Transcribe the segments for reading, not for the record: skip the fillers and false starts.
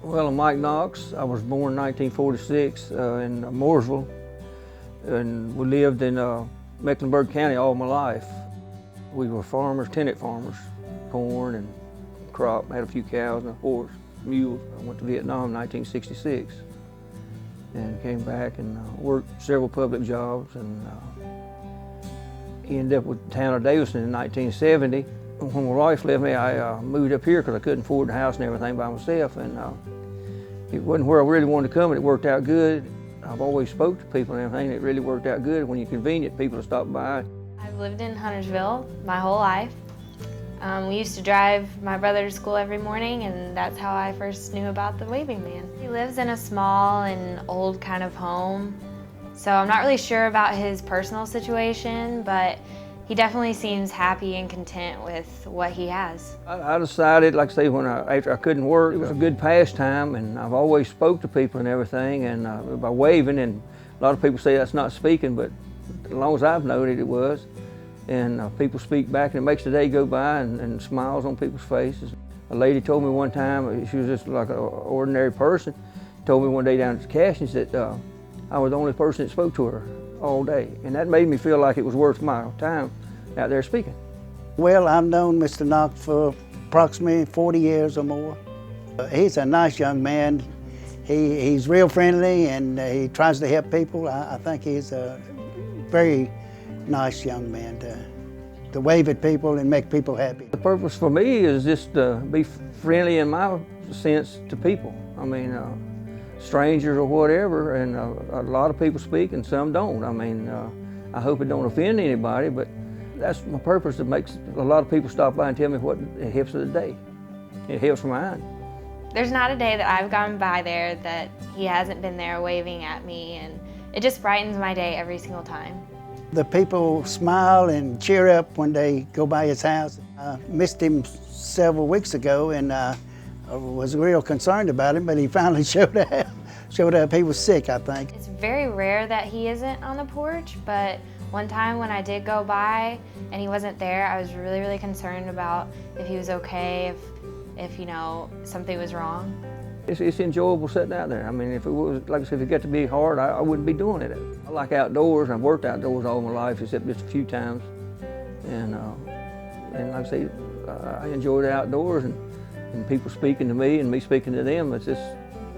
Well, I'm Mike Knox. I was born in 1946 in Mooresville, and we lived in Mecklenburg County all my life. We were farmers, tenant farmers, corn and crop, had a few cows and a horse, mules. I went to Vietnam in 1966 and came back and worked several public jobs, and ended up with the town of Davison in 1970. When my wife left me, I moved up here because I couldn't afford the house and everything by myself, and it wasn't where I really wanted to come, and it worked out good. I've always spoke to people and everything, and it really worked out good. When you're convenient, people will stop by. I've lived in Huntersville my whole life. We used to drive my brother to school every morning, and that's how I first knew about the Waving Man. He lives in a small and old kind of home, so I'm not really sure about his personal situation, but he definitely seems happy and content with what he has. I decided, like I say, after I couldn't work, it was a good pastime, and I've always spoke to people and everything, and by waving, and a lot of people say that's not speaking, but as long as I've known it, it was. And people speak back, and it makes the day go by, and smiles on people's faces. A lady told me one time, she was just like an ordinary person, told me one day down at the Cashions that I was the only person that spoke to her all day. And that made me feel like it was worth my time out there speaking. Well, I've known Mr. Knox for approximately 40 years or more. He's a nice young man. He's real friendly, and he tries to help people. I think he's a very nice young man to wave at people and make people happy. The purpose for me is just to be friendly in my sense to people. I mean, strangers or whatever, and a lot of people speak and some don't. I mean, I hope it don't offend anybody, but that's my purpose. It makes a lot of people stop by and tell me what it helps of the day. It helps mine. There's not a day that I've gone by there that he hasn't been there waving at me, and it just brightens my day every single time. The people smile and cheer up when they go by his house. I missed him several weeks ago, and I was real concerned about him, but he finally showed up. He was sick, I think. It's very rare that he isn't on the porch, but one time when I did go by and he wasn't there, I was really, really concerned about if he was okay, if you know, something was wrong. It's enjoyable sitting out there. I mean, if it was, like I said, if it got to be hard, I wouldn't be doing it. I like outdoors, and I've worked outdoors all my life, except just a few times. And like I say, I enjoy the outdoors, and people speaking to me and me speaking to them. It's just,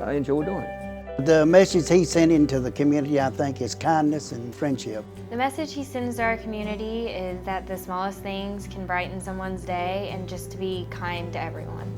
I enjoy doing it. The message he's sending to the community, I think, is kindness and friendship. The message he sends to our community is that the smallest things can brighten someone's day, and just to be kind to everyone.